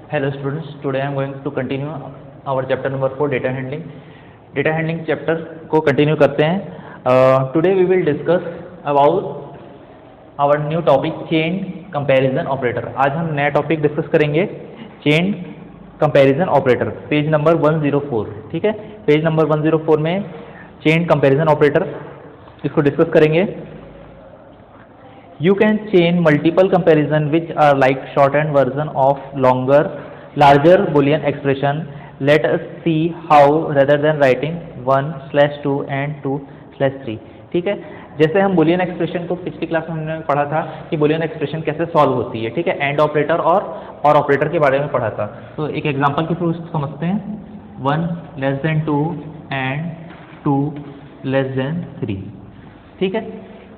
Hello students, today I am going to continue our chapter number 4 data handling. Data handling chapter को continue करते हैं. Today we will discuss about our new topic chain comparison operator. आज हम नया topic discuss करेंगे chain comparison operator, page number 104. ठीक है, page number 104 में chain comparison operator इसको डिस्कस करेंगे. You can chain multiple comparison which are like shorthand version of larger Boolean expression. Let us see how rather than writing 1/2 and 2/3. ठीक है, जैसे हम Boolean expression को पिछली क्लास में हमने पढ़ा था कि Boolean एक्सप्रेशन कैसे सॉल्व होती है. ठीक है, एंड ऑपरेटर और ऑपरेटर के बारे में पढ़ा था. तो एक एग्जांपल के थ्रू इसको समझते हैं. 1 <2 and 2 <3. ठीक है,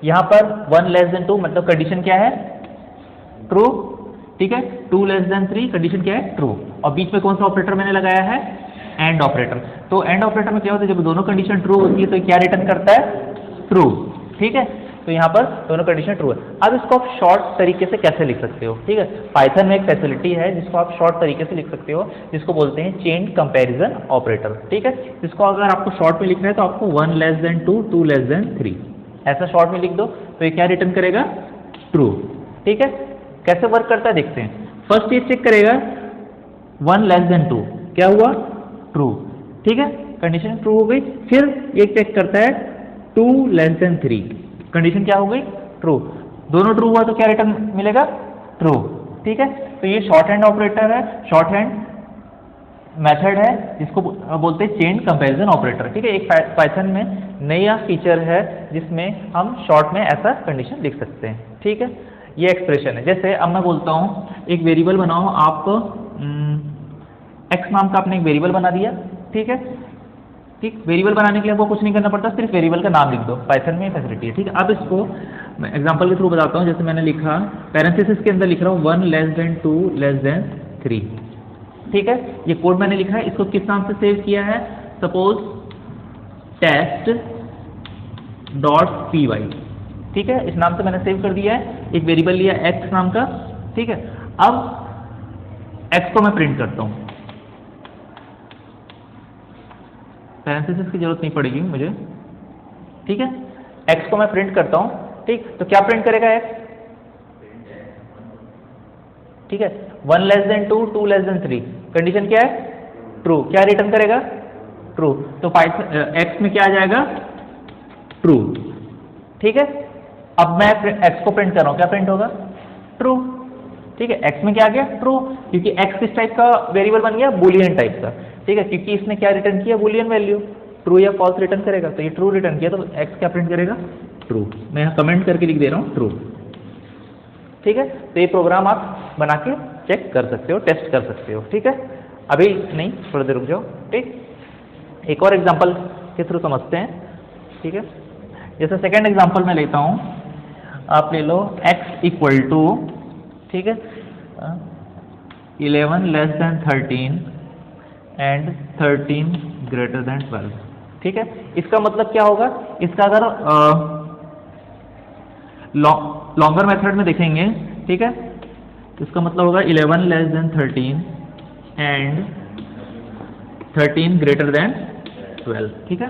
यहाँ पर 1 <2 मतलब कंडीशन क्या है? ट्रू. ठीक है, 2 <3 कंडीशन क्या है? ट्रू. और बीच में कौन सा ऑपरेटर मैंने लगाया है? And operator. तो एंड ऑपरेटर में क्या होता है, जब दोनों कंडीशन ट्रू होती है तो क्या रिटर्न करता है? ट्रू. ठीक है, तो यहाँ पर दोनों कंडीशन ट्रू है. अब इसको आप शॉर्ट तरीके से कैसे लिख सकते हो? ठीक है, पाइथन में एक फैसिलिटी है जिसको आप शॉर्ट तरीके से लिख सकते हो, जिसको बोलते हैं चेन कंपैरिजन ऑपरेटर. ठीक है, इसको अगर आपको शॉर्ट में लिखना है तो आपको 1 <2 2 <3 ऐसा शॉर्ट में लिख दो तो ये क्या रिटर्न करेगा? ट्रू. ठीक है, कैसे वर्क करता है देखते हैं. फर्स्ट ये चेक करेगा 1 <2 क्या हुआ? ट्रू. ठीक है, कंडीशन ट्रू हो गई. फिर ये चेक करता है 2 <3 कंडीशन क्या हो गई? ट्रू. दोनों ट्रू हुआ तो क्या रिटर्न मिलेगा? ट्रू. ठीक है, तो ये शॉर्ट हैंड ऑपरेटर है, शॉर्ट हैंड मेथड है जिसको बोलते हैं चेन कंपैरिजन ऑपरेटर. ठीक है, एक पाइथन में नया फीचर है जिसमें हम शॉर्ट में ऐसा कंडीशन लिख सकते हैं. ठीक है, ये एक्सप्रेशन है. जैसे अब मैं बोलता हूँ एक वेरिएबल बनाओ, आप x नाम का आपने एक वेरिएबल बना दिया. ठीक है, ठीक, वेरिएबल बनाने के लिए आपको कुछ नहीं करना पड़ता, सिर्फ वेरिएबल का नाम लिख दो. पाइथन में फैसिलिटी है. ठीक है, अब इसको मैं एग्जांपल के थ्रू बताता हूँ. जैसे मैंने लिखा पैरेंथेसिस के अंदर लिख रहा हूँ 1 <2 3. ठीक है, ये कोड मैंने लिखा है. इसको किस नाम से सेव किया है? Suppose test .py. ठीक है, इस नाम से मैंने सेव कर दिया है. एक वेरिएबल लिया x नाम का. ठीक है, अब x को मैं प्रिंट करता हूँ. पैरेंथेसिस की जरूरत नहीं पड़ेगी मुझे. ठीक है, x को मैं प्रिंट करता हूँ. ठीक, तो क्या प्रिंट करेगा x? ठीक है, 1 <2 2 <3 कंडीशन क्या है? ट्रू. क्या रिटर्न करेगा? ट्रू. तो पाइथन x में क्या आ जाएगा? ट्रू. ठीक है, अब मैं x को प्रिंट कर रहा हूँ, क्या प्रिंट होगा? ट्रू. ठीक है, x में क्या आ गया? ट्रू, क्योंकि x किस टाइप का वेरिएबल बन गया? बुलियन टाइप का. ठीक है, क्योंकि इसने क्या रिटर्न किया? Boolean value. ट्रू या फॉल्स रिटर्न करेगा, तो ये ट्रू रिटर्न किया, तो x क्या प्रिंट करेगा? ट्रू. मैं यहाँ कमेंट करके लिख दे रहा हूँ ट्रू. ठीक है, तो ये प्रोग्राम आप बना के चेक कर सकते हो, टेस्ट कर सकते हो. ठीक है, अभी नहीं, थोड़ी देर रुक जाओ. ठीक, एक और एग्जांपल के थ्रू समझते हैं. ठीक है, जैसे सेकंड एग्जांपल मैं लेता हूँ. आप ले लो x इक्वल टू, ठीक है, 11 <13 एंड 13 < 12. ठीक है, इसका मतलब क्या होगा? इसका अगर लॉन्गर मेथड में देखेंगे, ठीक है, तो इसका मतलब होगा 11 <13 एंड 13 < 12. ठीक है,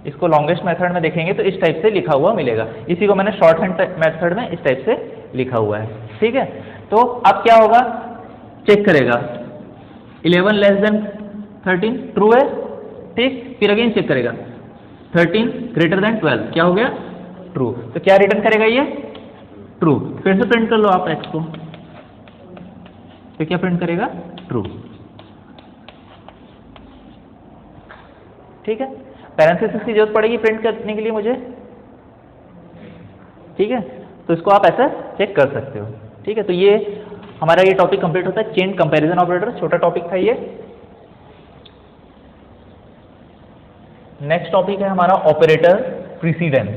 इसको लॉन्गेस्ट मेथड में देखेंगे तो इस टाइप से लिखा हुआ मिलेगा. इसी को मैंने शॉर्ट हैंड मेथड में इस टाइप से लिखा हुआ है. ठीक है, तो अब क्या होगा? चेक करेगा 11 <13 ट्रू है. ठीक, फिर अगेन चेक करेगा 13 < 12 क्या हो गया? ट्रू. तो क्या रिटर्न करेगा ये? ट्रू. फिर से प्रिंट कर लो आप x को, तो क्या प्रिंट करेगा? ट्रू. ठीक है, पैरेंथेसिस की जरूरत पड़ेगी प्रिंट करने के लिए मुझे. ठीक है, तो इसको आप ऐसा चेक कर सकते हो. ठीक है, तो ये हमारा ये टॉपिक कंप्लीट होता है चेन कंपैरिजन ऑपरेटर. छोटा टॉपिक था ये. नेक्स्ट टॉपिक है हमारा ऑपरेटर प्रीसीडेंस.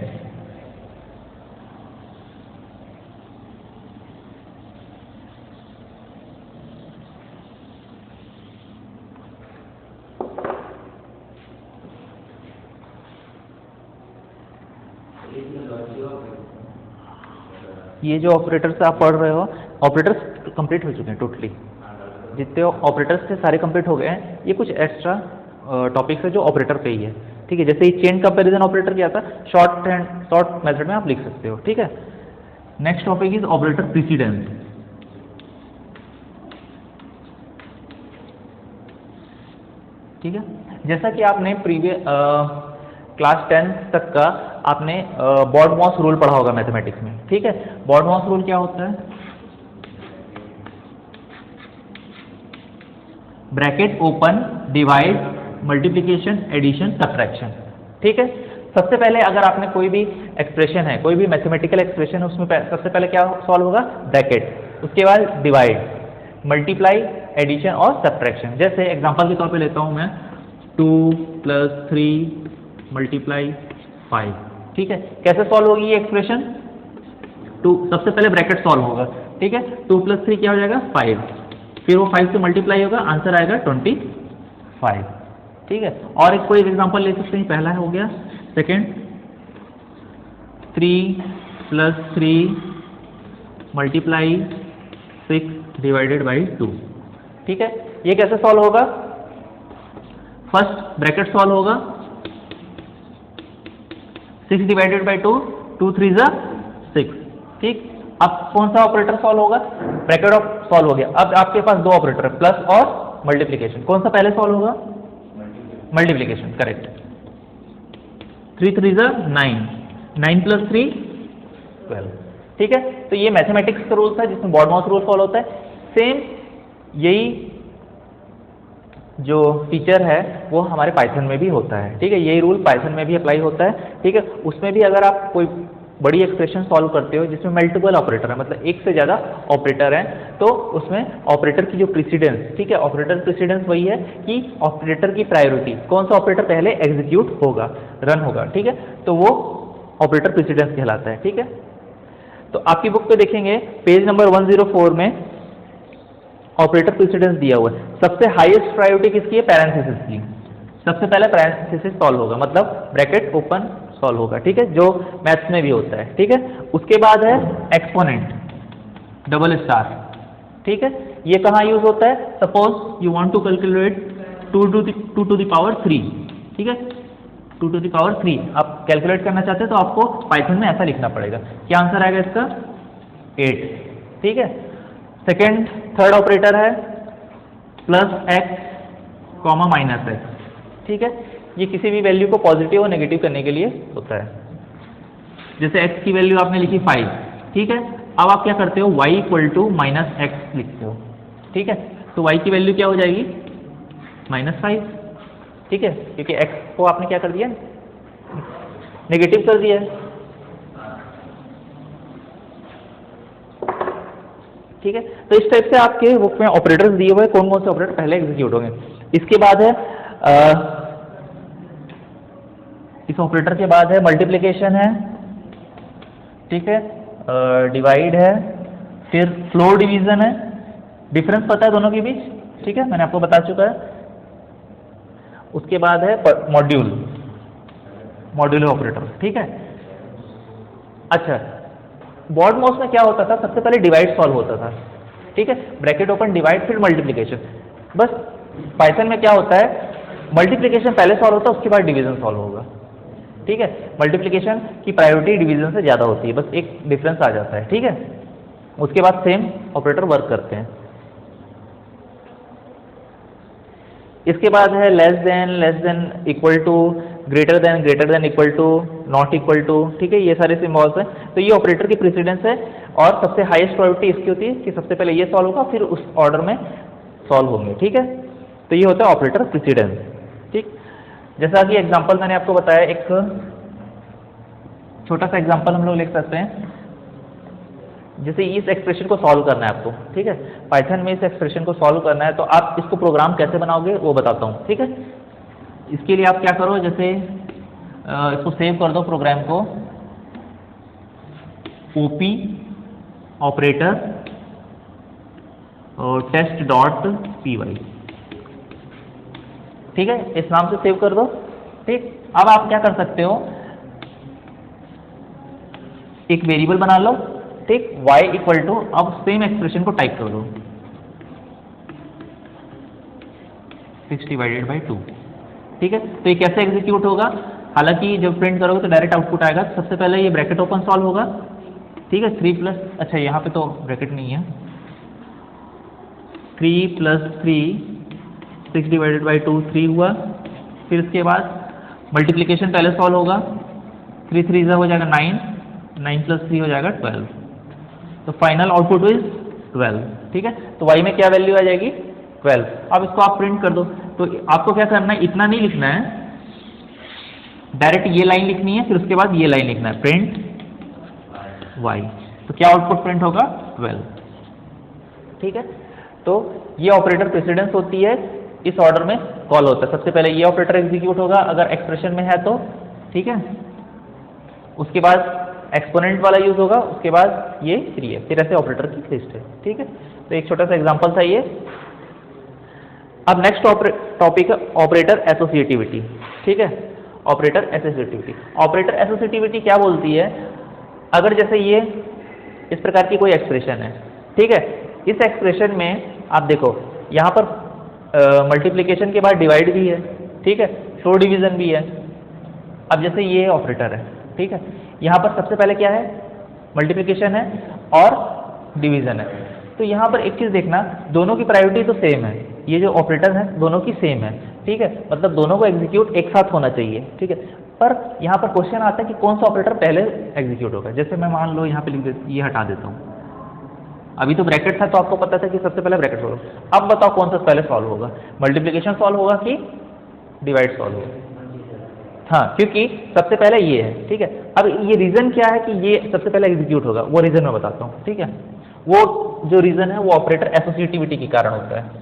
ये जो ऑपरेटर्स आप पढ़ रहे हो, ऑपरेटर्स कंप्लीट हो चुके हैं टोटली. जितने ऑपरेटर्स थे सारे कंप्लीट हो गए हैं। ये कुछ एक्स्ट्रा टॉपिक्स है जो ऑपरेटर पे ही है, ठीक है। जैसे ये चेन कंपैरिजन ऑपरेटर क्या था, शॉर्ट मेथड में आप लिख सकते हो, ठीक है। Next topic is operator precedence. ठीक है, जैसा कि आपने प्रीवियस क्लास 10 तक का आपने बॉड-मॉस रूल पढ़ा होगा मैथमेटिक्स में, ठीक है। बॉड-मॉस रूल क्या होता है, bracket open, divide, multiplication, addition, subtraction, ठीक है। सबसे पहले अगर आपने कोई भी एक्सप्रेशन है, कोई भी मैथमेटिकल एक्सप्रेशन है, उसमें सबसे पहले क्या सॉल्व होगा, ब्रैकेट, उसके बाद डिवाइड, मल्टीप्लाई, एडिशन और सब्ट्रैक्शन। जैसे एग्जांपल के तौर पे लेता हूं मैं 2 + 3 मल्टीप्लाई 5, ठीक है। कैसे सॉल्व होगी ये एक्सप्रेशन, 2 सबसे पहले ब्रैकेट सॉल्व होगा, ठीक है। 2 + 3 क्या हो जाएगा 5, फिर वो 5 से मल्टीप्लाई होगा, आंसर आएगा 25, ठीक है। और एक कोई एग्जांपल ले सकते हैं, पहला हो गया। सेकेंड 3 + 3 मल्टीप्लाई 6 डिवाइडेड बाई 2, ठीक है। ये कैसे सॉल्व होगा, फर्स्ट ब्रैकेट सॉल्व होगा, 6 डिवाइडेड बाई 2, 2 3 ज़ा 6, ठीक। अब कौन सा ऑपरेटर सॉल्व होगा, ब्रैकेट ऑफ सॉल्व हो गया। अब आपके पास दो ऑपरेटर है, प्लस और मल्टीप्लिकेशन, कौन सा पहले सॉल्व होगा, मल्टीप्लिकेशन, करेक्ट। 3 3 ज़ा 9, 9 + 3 12, ठीक है। तो ये मैथमेटिक्स का रूल था जिसमें बॉड-मॉस रूल फॉलो होता है। सेम यही जो फीचर है वो हमारे पाइथन में भी होता है, ठीक है। यही रूल पाइथन में भी अप्लाई होता है, ठीक है। उसमें भी अगर आप कोई बड़ी एक्सप्रेशन सॉल्व करते हो जिसमें मल्टीपल ऑपरेटर है, मतलब एक से ज़्यादा ऑपरेटर हैं, तो उसमें ऑपरेटर की जो प्रेसिडेंस, ठीक है, ऑपरेटर प्रेसिडेंस वही है कि ऑपरेटर की प्रायोरिटी, कौन सा ऑपरेटर पहले एग्जीक्यूट होगा, रन होगा, ठीक है, तो वो ऑपरेटर प्रेसिडेंस कहलाता है, ठीक है। तो आपकी बुक पे देखेंगे पेज नंबर 104 में ऑपरेटर प्रेसिडेंस दिया हुआ है। सबसे हाईएस्ट प्रायोरिटी किसकी है, पैरेंथेसिस की। सबसे पहले पैरेंथेसिस सॉल्व होगा, मतलब ब्रैकेट ओपन सॉल्व होगा, ठीक है, जो मैथ्स में भी होता है, ठीक है। उसके बाद है एक्सपोनेंट, डबल स्टार, ठीक है। ये कहाँ यूज होता है, suppose you want to calculate 2 to the power 3, ठीक है, 2 to the power 3 आप कैलकुलेट करना चाहते हैं तो आपको पाइथन में ऐसा लिखना पड़ेगा। क्या आंसर आएगा इसका, 8, ठीक है। सेकेंड थर्ड ऑपरेटर है +x, -x, ठीक है। ये किसी भी वैल्यू को पॉजिटिव और नेगेटिव करने के लिए होता है। जैसे x की वैल्यू आपने लिखी 5, ठीक है। अब आप क्या करते हो, y = -x लिखते हो, ठीक है। तो y की वैल्यू क्या हो जाएगी, -5, ठीक है, क्योंकि x को आपने क्या कर दिया, नेगेटिव कर दिया है, ठीक है। तो इस टाइप से आपके बुक में ऑपरेटर्स दिए हुए कौन कौन से ऑपरेटर पहले एग्जीक्यूट होंगे। इसके बाद है इस ऑपरेटर के बाद है मल्टीप्लिकेशन है, ठीक है, डिवाइड है, फिर फ्लोर डिवीजन है, डिफरेंस पता है दोनों के बीच, ठीक है, मैंने आपको बता चुका है। उसके बाद है मॉड्यूलर ऑपरेटर, ठीक है। अच्छा, बॉड-मॉस में क्या होता था, सबसे पहले डिवाइड सॉल्व होता था, ठीक है, ब्रैकेट ओपन, डिवाइड, फिर मल्टीप्लिकेशन। बस पाइथन में क्या होता है, मल्टीप्लिकेशन पहले सॉल्व होता है, उसके बाद डिवीजन सॉल्व होगा, ठीक है। मल्टीप्लिकेशन की प्रायोरिटी डिवीजन से ज़्यादा होती है, बस एक डिफरेंस आ जाता है, ठीक है। उसके बाद सेम ऑपरेटर वर्क करते हैं। इसके बाद है less than, equal to, greater than, equal to, not equal to, ठीक है, ये सारे सिम्बॉल्स हैं। तो ये ऑपरेटर की प्रेसिडेंस है और सबसे हाईएस्ट प्रायोरिटी इसकी होती है कि सबसे पहले ये सॉल्व होगा, फिर उस ऑर्डर में सॉल्व होंगे, ठीक है। तो ये होता है ऑपरेटर प्रेसिडेंस, ठीक। जैसा कि एग्जांपल मैंने आपको बताया, एक छोटा सा एग्जांपल हम लोग लिख सकते हैं। जैसे इस एक्सप्रेशन को सॉल्व करना है आपको, ठीक है, पाइथन में इस एक्सप्रेशन को सॉल्व करना है, तो आप इसको प्रोग्राम कैसे बनाओगे वो बताता हूँ, ठीक है। इसके लिए आप क्या करो, जैसे इसको सेव कर दो प्रोग्राम को, OP ऑपरेटर और test.py, ठीक है, इस नाम से सेव कर दो, ठीक। अब आप क्या कर सकते हो, एक वेरिएबल बना लो, ठीक, y = अब सेम एक्सप्रेशन को टाइप कर दो, 6 डिवाइडेड बाई 2। ठीक है, तो ये कैसे एग्जीक्यूट होगा? हालांकि जब प्रिंट करोगे तो डायरेक्ट आउटपुट आएगा। सबसे पहले ये ब्रैकेट ओपन सॉल्व होगा। ठीक है, 3 प्लस, अच्छा यहाँ पे तो ब्रैकेट नहीं है, 3 प्लस 3 6 डिवाइडेड बाई 2 3 हुआ। फिर इसके बाद मल्टीप्लिकेशन पहले सॉल्व होगा, 3 3 हो जाएगा 9, 9 प्लस 3 हो जाएगा 12। तो फाइनल आउटपुट इज 12। ठीक है, तो y में क्या वैल्यू आ जाएगी? 12। अब इसको आप प्रिंट कर दो। तो आपको क्या करना है, इतना नहीं लिखना है, डायरेक्ट ये लाइन लिखनी है, फिर उसके बाद ये लाइन लिखना है, प्रिंट y। तो क्या आउटपुट प्रिंट होगा? 12। ठीक है, तो ये ऑपरेटर प्रेसिडेंस होती है, इस ऑर्डर में कॉल होता है। सबसे पहले ये ऑपरेटर एग्जीक्यूट होगा अगर एक्सप्रेशन में है तो। ठीक है, उसके बाद एक्सपोनेंट वाला यूज होगा, उसके बाद ये 3 है, फिर ऐसे ऑपरेटर की लिस्ट है। ठीक है, तो एक छोटा सा एग्जांपल था ये। अब नेक्स्ट टॉपिक है ऑपरेटर एसोसिएटिविटी। ठीक है, ऑपरेटर एसोसिएटिविटी। ऑपरेटर एसोसिएटिविटी क्या बोलती है? अगर जैसे ये इस प्रकार की कोई एक्सप्रेशन है, ठीक है, इस एक्सप्रेशन में आप देखो यहाँ पर मल्टीप्लिकेशन के बाद डिवाइड भी है, ठीक है, शो डिवीजन भी है। अब जैसे ये ऑपरेटर है, ठीक है, यहाँ पर सबसे पहले क्या है? मल्टीप्लिकेशन है और डिवीजन है। तो यहाँ पर एक चीज़ देखना, दोनों की प्रायोरिटी तो सेम है, ये जो ऑपरेटर है दोनों की सेम है। ठीक है, मतलब दोनों को एग्जीक्यूट एक साथ होना चाहिए। ठीक है, पर यहाँ पर क्वेश्चन आता है कि कौन सा ऑपरेटर पहले एग्जीक्यूट होगा। जैसे मैं मान लो यहाँ पे लिख देता, ये हटा देता हूँ, अभी तो ब्रैकेट था तो आपको पता था कि सबसे पहले ब्रैकेट सॉल्व। अब बताओ कौन सा पहले सॉल्व होगा, मल्टीप्लिकेशन सॉल्व होगा कि डिवाइड सॉल्व होगा? हाँ, क्योंकि सबसे पहले ये है। ठीक है, अब ये रीजन क्या है कि ये सबसे पहले एग्जीक्यूट होगा, वो रीजन मैं बताता हूँ। ठीक है, वो जो रीजन है वो ऑपरेटर एसोसिएटिविटी के कारण होता है।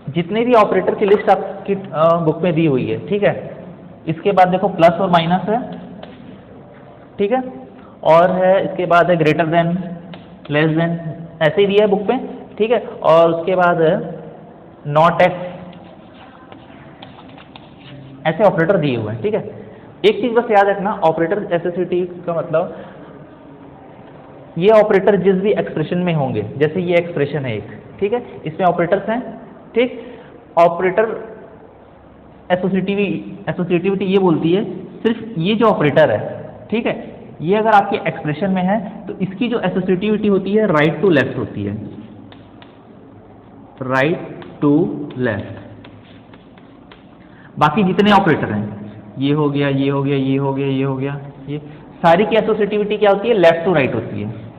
जितने भी ऑपरेटर की लिस्ट आपकी बुक में दी हुई है, ठीक है, इसके बाद देखो प्लस और माइनस है, ठीक है, और है इसके बाद है ग्रेटर देन, लेस देन, ऐसे ही दिया है बुक में। ठीक है, और उसके बाद है नॉट एक्स, ऐसे ऑपरेटर दिए हुए हैं। ठीक है, एक चीज बस याद रखना, ऑपरेटर एसोसिएटिव का मतलब ये ऑपरेटर जिस भी एक्सप्रेशन में होंगे, जैसे ये एक्सप्रेशन है एक, ठीक है, इसमें ऑपरेटर्स हैं। ठीक, ऑपरेटर एसोसिएटिविटी ये बोलती है सिर्फ ये जो ऑपरेटर है, ठीक है, ये अगर आपके एक्सप्रेशन में है तो इसकी जो एसोसिएटिविटी होती है राइट टू लेफ्ट होती है, राइट टू लेफ्ट। बाकी जितने ऑपरेटर हैं, ये हो गया, ये हो गया, ये हो गया, ये हो गया, ये सारी की एसोसिएटिविटी क्या होती है? लेफ्ट टू राइट होती है।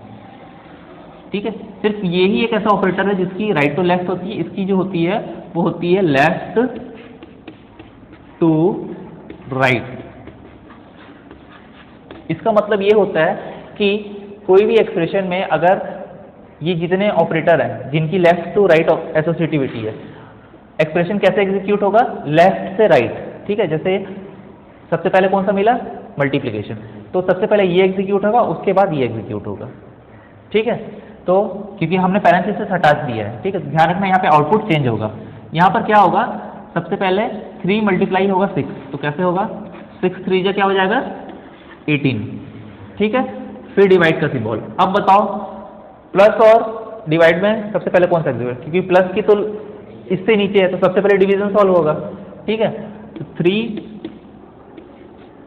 ठीक है, सिर्फ ये ही एक ऐसा ऑपरेटर है जिसकी राइट टू लेफ्ट होती है, इसकी जो होती है वो होती है लेफ्ट टू राइट। इसका मतलब ये होता है कि कोई भी एक्सप्रेशन में अगर ये जितने ऑपरेटर हैं जिनकी लेफ्ट टू राइट एसोसिएटिविटी है, एक्सप्रेशन कैसे एग्जीक्यूट होगा? लेफ्ट से राइट। ठीक है, जैसे सबसे पहले कौन सा मिला? मल्टीप्लिकेशन, तो सबसे पहले ये एग्जीक्यूट होगा, उसके बाद ये एग्जीक्यूट होगा। ठीक है, तो क्योंकि हमने पैरेंथेसिस हटा दिया है, ठीक है, ध्यान रखना यहाँ पे आउटपुट चेंज होगा। यहाँ पर क्या होगा? सबसे पहले 3 मल्टीप्लाई होगा 6, तो कैसे होगा? 6 3 जा क्या हो जाएगा? 18। ठीक है, फिर डिवाइड का सिंबल। अब बताओ प्लस और डिवाइड में सबसे पहले कौन सा एग्जीक्यूट? क्योंकि प्लस की तो इससे नीचे है, तो सबसे पहले डिवीजन सॉल्व होगा। ठीक है, तो 3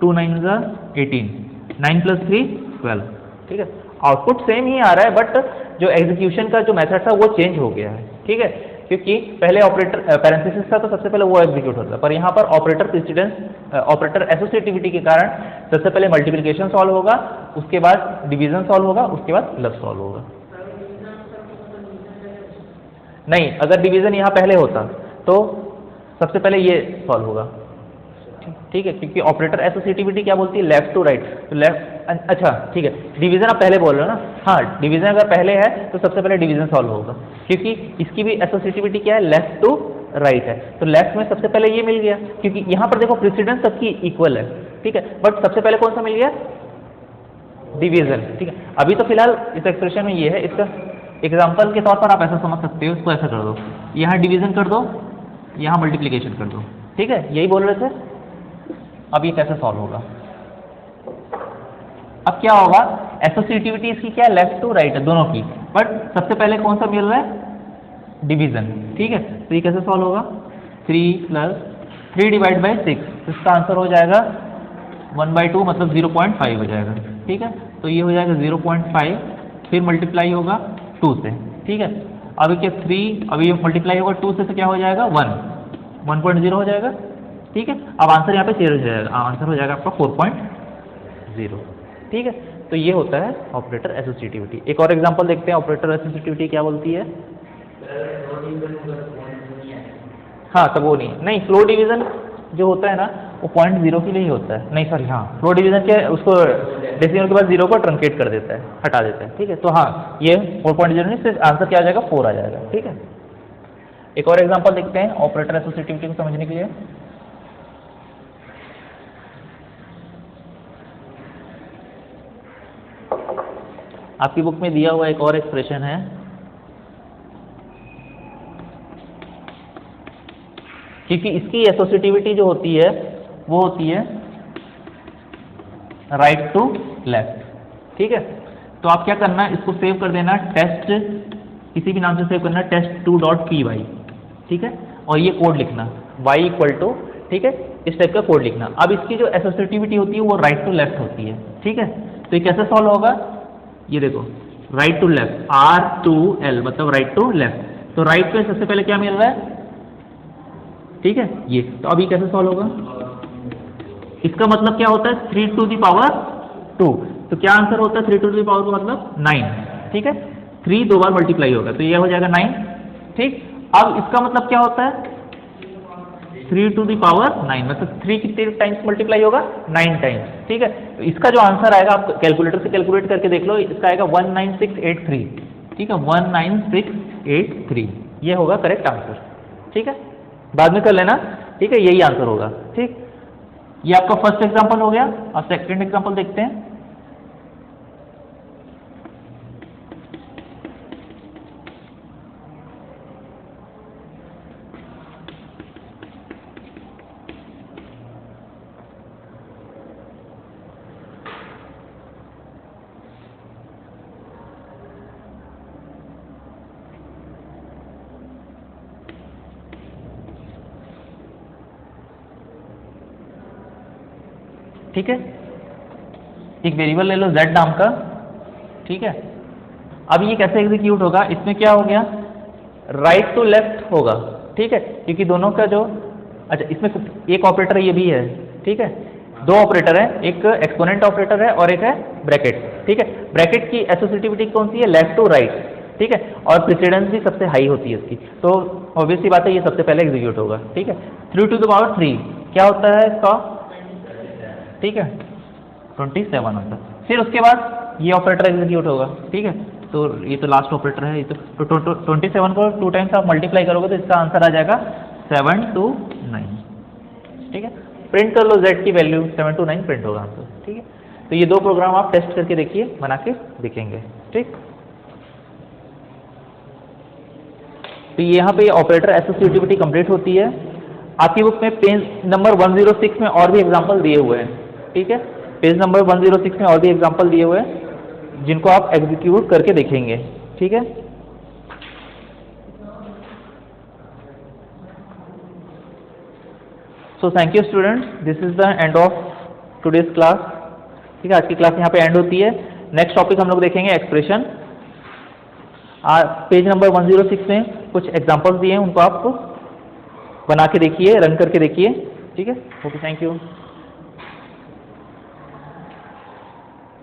2 9 18, 9 प्लस 3 12। ठीक है, आउटपुट सेम ही आ रहा है, बट जो एग्जीक्यूशन का जो मेथड था वो चेंज हो गया है। ठीक है, क्योंकि पहले ऑपरेटर पैरेंथेसिस था तो सबसे पहले वो एग्जीक्यूट होता है, पर यहाँ पर ऑपरेटर प्रेसिडेंस, ऑपरेटर एसोसिएटिविटी के कारण सबसे पहले मल्टीप्लिकेशन सॉल्व होगा, उसके बाद डिवीजन सॉल्व होगा, उसके बाद प्लस सॉल्व होगा। नहीं, अगर डिवीजन यहाँ पहले होता तो सबसे पहले ये सॉल्व होगा। ठीक है, क्योंकि ऑपरेटर एसोसिएटिविटी क्या बोलती है? Left to right. तो लेफ्ट, अच्छा ठीक है, डिवीजन आप पहले बोल रहे हो ना? हाँ, डिवीजन अगर पहले है तो सबसे पहले डिवीजन सॉल्व होगा, क्योंकि इसकी भी एसोसिएटिविटी क्या है? लेफ्ट टू राइट है। तो लेफ्ट में सबसे पहले ये मिल गया, क्योंकि यहाँ पर देखो प्रेसिडेंस सबकी इक्वल है। ठीक है, बट सबसे पहले कौन सा मिल गया? डिवीजन। ठीक है, अभी तो फिलहाल इस एक्सप्रेशन में ये है, इसका एग्जाम्पल के तौर पर आप ऐसा समझ सकते हो, इसको ऐसा कर दो, यहाँ डिवीजन कर दो, यहाँ मल्टीप्लिकेशन कर दो। ठीक है, यही बोल रहे थे। अब ये कैसे सॉल्व होगा? अब क्या होगा एसोसिएटिविटी इसकी क्या है, लेफ्ट टू राइट है दोनों की, बट सबसे पहले कौन सा मिल रहा है, डिवीजन। ठीक है, तो ये कैसे सॉल्व होगा, 3 + 3 डिवाइड बाई 6, इसका आंसर हो जाएगा 1/2 मतलब 0.5 हो जाएगा। ठीक है, तो ये हो जाएगा 0.5, फिर मल्टीप्लाई होगा 2 से। ठीक है, अब क्या 3, अभी ये मल्टीप्लाई होगा 2 से तो क्या हो जाएगा 1.0 हो जाएगा। ठीक है, अब आंसर यहाँ पे चेंज हो जाएगा, आंसर हो जाएगा आपका 4.0। ठीक है, तो ये होता है ऑपरेटर एसोसिएटिविटी। एक और एग्जांपल देखते हैं, ऑपरेटर एसोसिएटिविटी क्या बोलती है। हाँ, तब वो नहीं फ्लोर डिवीजन जो होता है ना वो 0.0 के लिए ही होता है, नहीं सॉरी, हाँ फ्लोर डिवीजन के उसको डेसिमल के बाद 0 को ट्रंकेट कर देता है, हटा देता है। ठीक है, तो हाँ ये 4.0 नहीं, सिर्फ आंसर क्या आ जाएगा 4 आ जाएगा। ठीक है, एक और एग्जांपल देखते हैं ऑपरेटर एसोसिएटिविटी को समझने के लिए। आपकी बुक में दिया हुआ एक और एक्सप्रेशन है, क्योंकि इसकी एसोसिएटिविटी जो होती है वो होती है राइट टू लेफ्ट। ठीक है, तो आप क्या करना, इसको सेव कर देना, टेस्ट किसी भी नाम से सेव करना, test2.py। ठीक है, और ये कोड लिखना y = ठीक है, इस टाइप का कोड लिखना। अब इसकी जो एसोसिएटिविटी होती है वो राइट टू लेफ्ट होती है। ठीक है, तो ये कैसे सॉल्व होगा, ये देखो राइट टू लेफ्ट, R2L मतलब राइट टू लेफ्ट, तो राइट पे सबसे पहले क्या मिल रहा है, ठीक है ये, तो अभी कैसे सॉल्व होगा, इसका मतलब क्या होता है 3⁻², तो क्या आंसर होता है 3⁻² मतलब 9। ठीक है, 3 2 बार मल्टीप्लाई होगा तो ये हो जाएगा 9। ठीक, अब इसका मतलब क्या होता है 3⁻9 मतलब 3 कितने टाइम्स मल्टीप्लाई होगा, 9 टाइम्स। ठीक है, तो इसका जो आंसर आएगा आप कैलकुलेटर से कैलकुलेट करके देख लो, इसका आएगा 19683। ठीक है, 19683 ये होगा करेक्ट आंसर। ठीक है, बाद में कर लेना। ठीक है, यही आंसर होगा। ठीक, ये आपका फर्स्ट एग्जांपल हो गया। अब सेकंड एग्जांपल देखते हैं। ठीक है, एक वेरिएबल ले लो z नाम का। ठीक है, अब ये कैसे एग्जीक्यूट होगा, इसमें क्या हो गया राइट टू लेफ्ट होगा। ठीक है, क्योंकि दोनों का जो, अच्छा इसमें एक ऑपरेटर ये भी है। ठीक है, दो ऑपरेटर है, एक एक्सपोनेंट ऑपरेटर है और एक है ब्रैकेट। ठीक है, ब्रैकेट की एसोसिएटिविटी कौन सी है, लेफ्ट टू राइट। ठीक है, और प्रेसिडेंस भी सबसे हाई होती है इसकी, तो ऑब्वियसली बात है ये सबसे पहले एग्जीक्यूट होगा। ठीक है, 3⁻3 क्या होता है इसका, ठीक है 27 होता है। फिर उसके बाद ये ऑपरेटर एग्जीक्यूट होगा। ठीक है, तो ये तो लास्ट ऑपरेटर है, ये तो 27 को 2 टाइम्स आप मल्टीप्लाई करोगे तो इसका आंसर आ जाएगा 729। ठीक है, प्रिंट कर लो z की वैल्यू 729 प्रिंट होगा आंसर। ठीक है, तो ये दो प्रोग्राम आप टेस्ट करके देखिए, बना के देखेंगे। ठीक, तो यहाँ पे ऑपरेटर एसोसिएटिविटी कंप्लीट होती है। आपकी बुक में पेज नंबर 106 में और भी एग्जाम्पल दिए हुए हैं। ठीक है, पेज नंबर 106 में और भी एग्जाम्पल दिए हुए हैं जिनको आप एग्जीक्यूट करके देखेंगे। ठीक है, so thank you students, this is the end of today's class. ठीक है, आज की क्लास यहाँ पे एंड होती है। नेक्स्ट टॉपिक हम लोग देखेंगे एक्सप्रेशन। पेज नंबर 106 में कुछ एग्जाम्पल्स दिए हैं, उनको आप बना के देखिए, रन करके देखिए। ठीक है, ओके, थैंक यू।